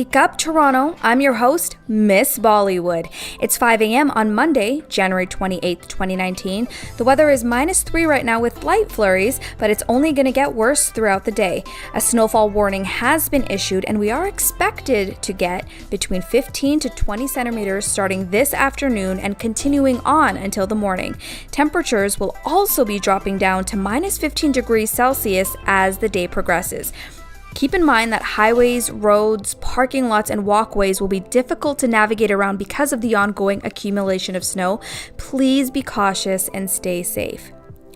Wake up, Toronto. I'm your host, Miss Bollywoood. It's 5 a.m. on Monday, January 28th, 2019. The weather is -3 right now with light flurries, but it's only going to get worse throughout the day. A snowfall warning has been issued, and we are expected to get between 15 to 20 centimeters starting this afternoon and continuing on until the morning. Temperatures will also be dropping down to -15 degrees Celsius as the day progresses. Keep in mind that highways, roads, parking lots, and walkways will be difficult to navigate around because of the ongoing accumulation of snow. Please be cautious and stay safe.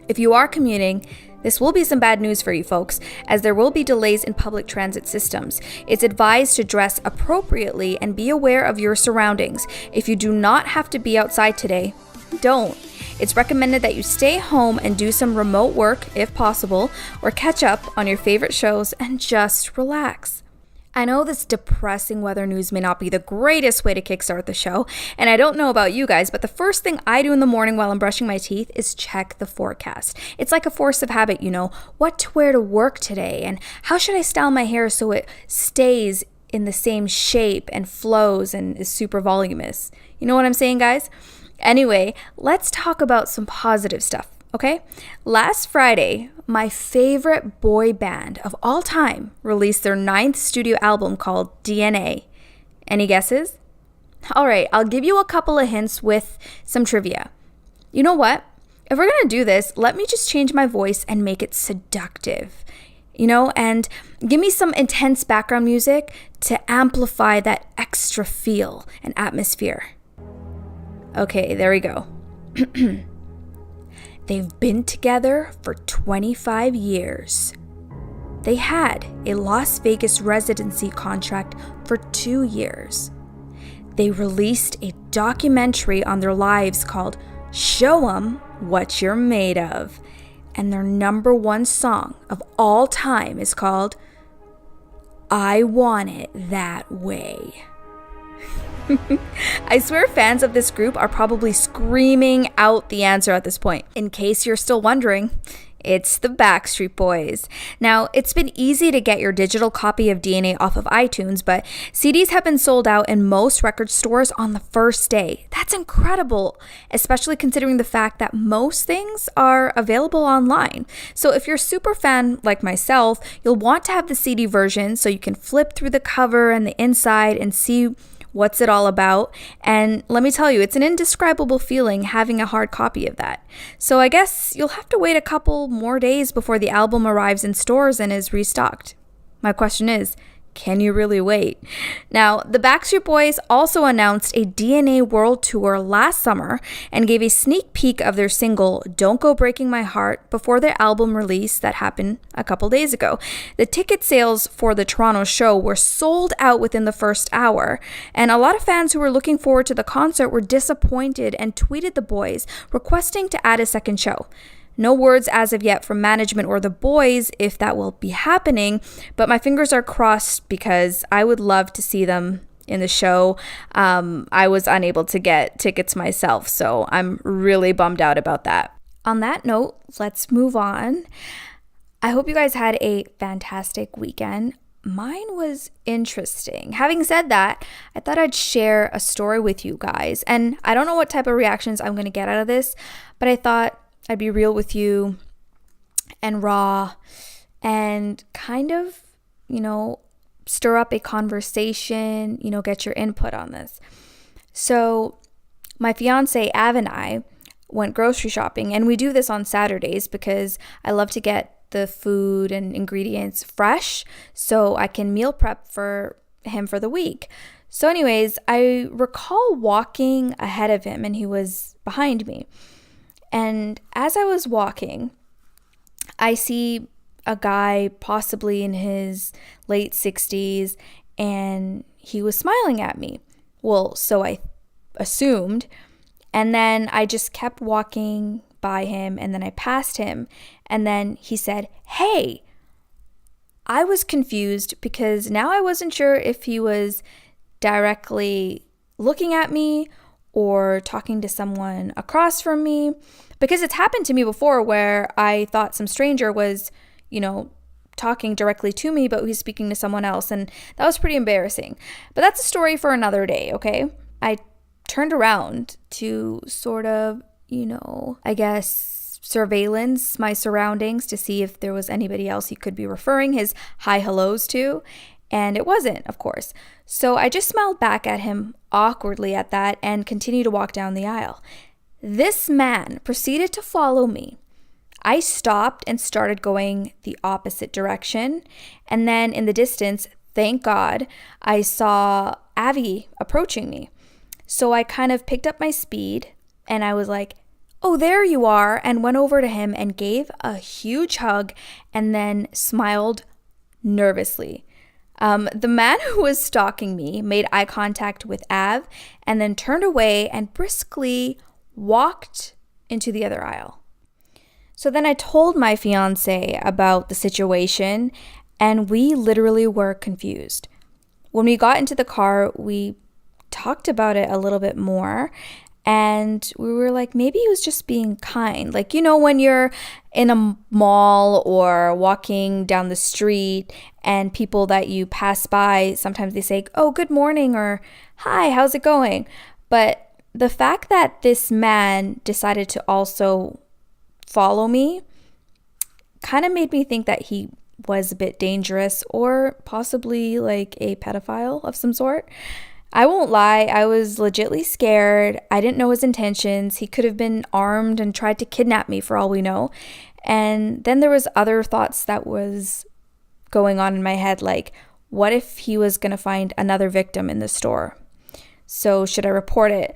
If you are commuting, this will be some bad news for you folks, as there will be delays in public transit systems. It's advised to dress appropriately and be aware of your surroundings. If you do not have to be outside today, don't. It's recommended that you stay home and do some remote work if possible, or catch up on your favorite shows and just relax. I know this depressing weather news may not be the greatest way to kickstart the show, and I don't know about you guys, but the first thing I do in the morning while I'm brushing my teeth is check the forecast. It's like a force of habit, what to wear to work today, and how should I style my hair so it stays in the same shape and flows and is super voluminous. You know what I'm saying, guys? Anyway, let's talk about some positive stuff, okay? Last Friday, my favorite boy band of all time released their 9th studio album called DNA. Any guesses? All right, I'll give you a couple of hints with some trivia. You know what? If we're gonna do this, let me just change my voice and make it seductive, and give me some intense background music to amplify that extra feel and atmosphere. Okay, there we go. They've been together for 25 years. They had a Las Vegas residency contract for 2 years. They released a documentary on their lives called Show 'Em What You're Made Of. And their number one song of all time is called I Want It That Way. I swear fans of this group are probably screaming out the answer at this point. In case you're still wondering, it's the Backstreet Boys. Now, it's been easy to get your digital copy of DNA off of iTunes, but CDs have been sold out in most record stores on the first day. That's incredible, especially considering the fact that most things are available online. So if you're a super fan like myself, you'll want to have the CD version so you can flip through the cover and the inside and see what's it all about? And let me tell you, it's an indescribable feeling having a hard copy of that. So I guess you'll have to wait a couple more days before the album arrives in stores and is restocked. My question is, can you really wait? Now, the Backstreet Boys also announced a DNA World Tour last summer and gave a sneak peek of their single, Don't Go Breaking My Heart, before their album release that happened a couple days ago. The ticket sales for the Toronto show were sold out within the first hour, and a lot of fans who were looking forward to the concert were disappointed and tweeted the boys, requesting to add a second show. No words as of yet from management or the boys if that will be happening, but my fingers are crossed because I would love to see them in the show. I was unable to get tickets myself, so I'm really bummed out about that. On that note, let's move on. I hope you guys had a fantastic weekend. Mine was interesting. Having said that, I thought I'd share a story with you guys, and I don't know what type of reactions I'm going to get out of this, but I thought I'd be real with you and raw and kind of, stir up a conversation, get your input on this. So my fiance, Av, and I went grocery shopping, and we do this on Saturdays because I love to get the food and ingredients fresh so I can meal prep for him for the week. So anyways, I recall walking ahead of him and he was behind me. And as I was walking, I see a guy possibly in his late 60s, and he was smiling at me. Well, so I assumed. And then I just kept walking by him, and then I passed him. And then he said, "Hey." I was confused because now I wasn't sure if he was directly looking at me or talking to someone across from me, because it's happened to me before where I thought some stranger was, talking directly to me, but he was speaking to someone else, and that was pretty embarrassing. But that's a story for another day, okay? I turned around to sort of, I guess, surveillance my surroundings to see if there was anybody else he could be referring his hi hellos to, and it wasn't, of course. So I just smiled back at him awkwardly at that and continued to walk down the aisle. This man proceeded to follow me. I stopped and started going the opposite direction. And then in the distance, thank God, I saw Avi approaching me. So I kind of picked up my speed and I was like, oh, there you are, and went over to him and gave a huge hug and then smiled nervously. The man who was stalking me made eye contact with Av and then turned away and briskly walked into the other aisle. So then I told my fiance about the situation, and we literally were confused. When we got into the car, we talked about it a little bit more, and we were like, maybe he was just being kind. Like, when you're in a mall or walking down the street and people that you pass by, sometimes they say, oh, good morning, or hi, how's it going? But the fact that this man decided to also follow me kind of made me think that he was a bit dangerous or possibly like a pedophile of some sort. I won't lie, I was legitly scared. I didn't know his intentions. He could have been armed and tried to kidnap me for all we know. And then there was other thoughts that was going on in my head, like, what if he was going to find another victim in the store? So should I report it?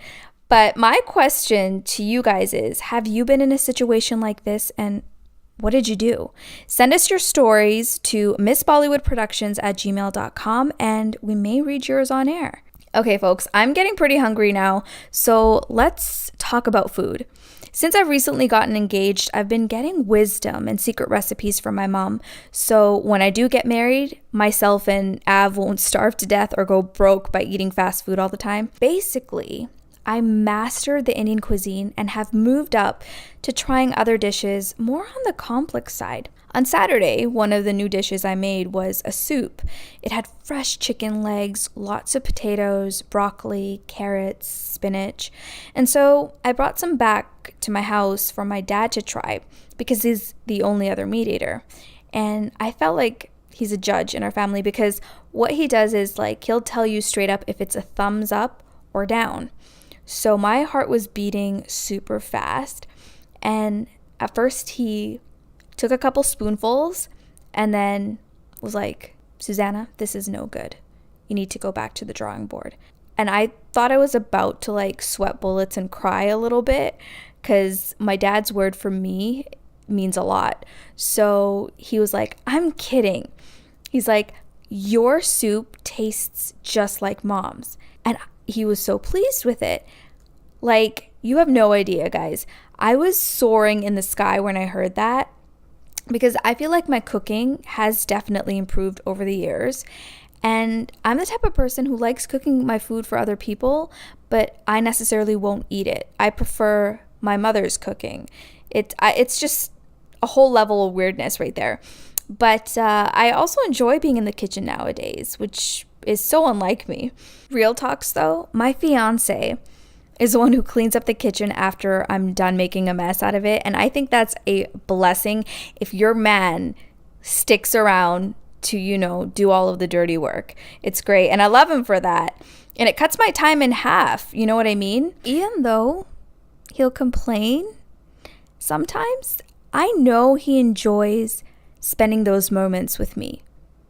But my question to you guys is, have you been in a situation like this, and what did you do? Send us your stories to missbollywoodproductions@gmail.com and we may read yours on air. Okay, folks, I'm getting pretty hungry now, so let's talk about food. Since I've recently gotten engaged, I've been getting wisdom and secret recipes from my mom. So when I do get married, myself and Av won't starve to death or go broke by eating fast food all the time. Basically, I mastered the Indian cuisine and have moved up to trying other dishes more on the complex side. On Saturday, one of the new dishes I made was a soup. It had fresh chicken legs, lots of potatoes, broccoli, carrots, spinach. And so I brought some back to my house for my dad to try because he's the only other meat eater. And I felt like he's a judge in our family because what he does is he'll tell you straight up if it's a thumbs up or down. So my heart was beating super fast. And at first he took a couple spoonfuls and then was like, Suzanna, this is no good. You need to go back to the drawing board. And I thought I was about to sweat bullets and cry a little bit because my dad's word for me means a lot. So he was like, I'm kidding. He's like, your soup tastes just like mom's. And he was so pleased with it. You have no idea, guys. I was soaring in the sky when I heard that because I feel like my cooking has definitely improved over the years. And I'm the type of person who likes cooking my food for other people, but I necessarily won't eat it. I prefer my mother's cooking. It's just a whole level of weirdness right there. But I also enjoy being in the kitchen nowadays, which is so unlike me. Real talks though, my fiance is the one who cleans up the kitchen after I'm done making a mess out of it. And I think that's a blessing if your man sticks around to, do all of the dirty work. It's great. And I love him for that. And it cuts my time in half. You know what I mean? Even though he'll complain sometimes, I know he enjoys spending those moments with me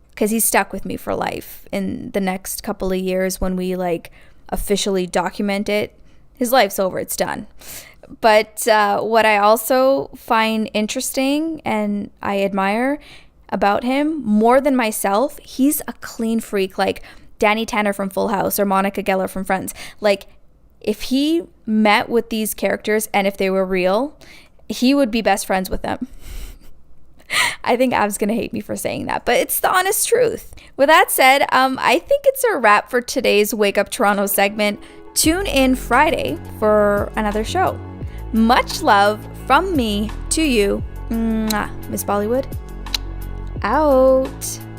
because he's stuck with me for life. In the next couple of years when we officially document it, his life's over, it's done. But what I also find interesting and I admire about him more than myself, he's a clean freak, like Danny Tanner from Full House or Monica Geller from Friends. If he met with these characters and if they were real, he would be best friends with them. I think Av's gonna hate me for saying that, but it's the honest truth. With that said, I think it's a wrap for today's Wake Up Toronto segment. Tune in Friday for another show. Much love from me to you, Miss Bollywood. out.